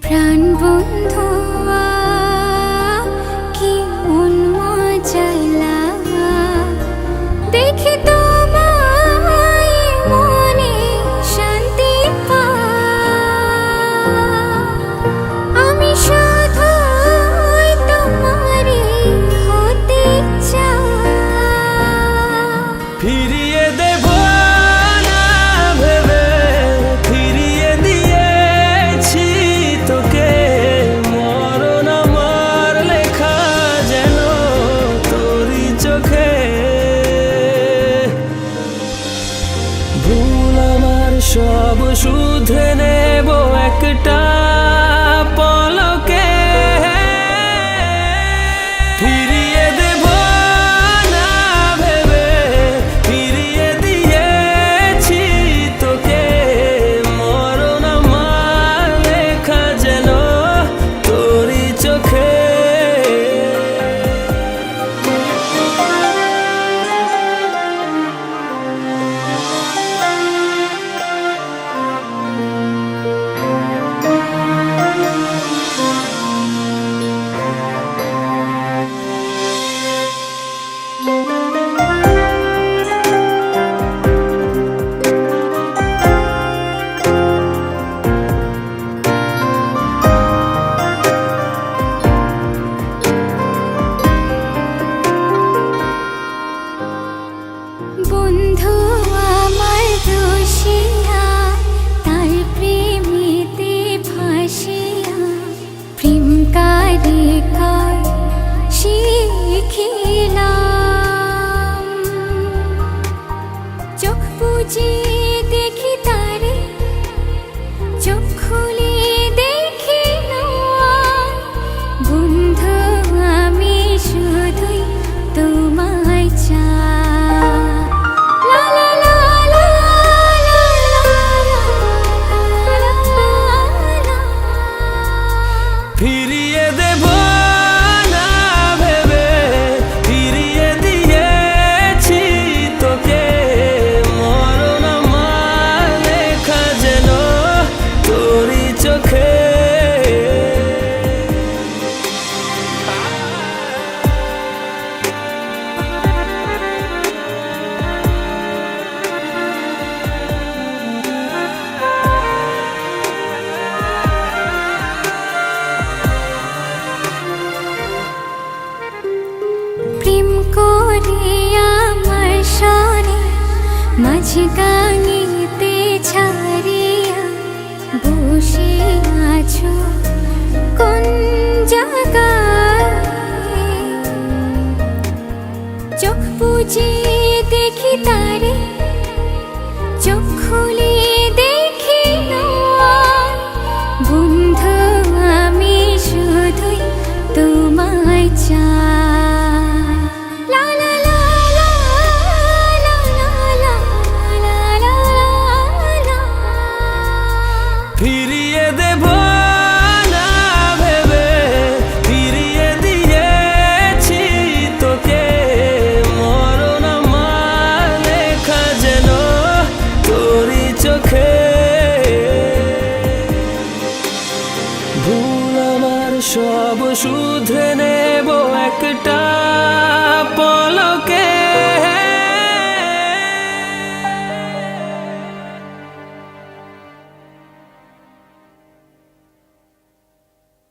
প্রাণ বন্ধু কি মন মজালা দেখি তোমায় মনে শান্তি আমি শুধুই তোমারই হতে চাই ফিরিয়ে দেব না ভেবে ফিরিয়ে দিয়েছি তোকে মরণ আমার লেখা যেন তোরই চোখে ভুল আমার সব শুধরে নেব একটা পলকে ফিরিয়ে দেব না ভেবে ফিরিয়ে দিয়েছি তোকে মরণ আমার লেখা যেন তোরই চোখে বন্ধু আমার দোষিয়া তার প্রেমেতে ভাসিয়া প্রেম কারে কর শিখিলাম চোখ বুঝে দেখি তারে চোখ খুলে দেখি না বন্ধু আমি শুধুই তোমায় চাই লা লা লা লা লা লা লা ফিরিয়ে দেব না ভেবে ফিরিয়ে দিয়েছি তোকে মরণ আমার লেখা যেন তোরই চোখে প্রেম করে আমার সরে মাঝে গাঙিতে ছাড়িয়া বসে আছো কোন জায়গায় চোখ বুঝে দেখি তারে চোখ খুলে দেখি না বন্ধু আমি শুধুই তোমায় চাই লা লা লা লা লা লা লা লা লা ফিরিয়ে দেব না ভেবে ফিরিয়ে দিয়েছি তোকে মরণ আমার লেখা যেন তোরই চোখে ভুল আমার সব শুধরে নেব একটা পলকে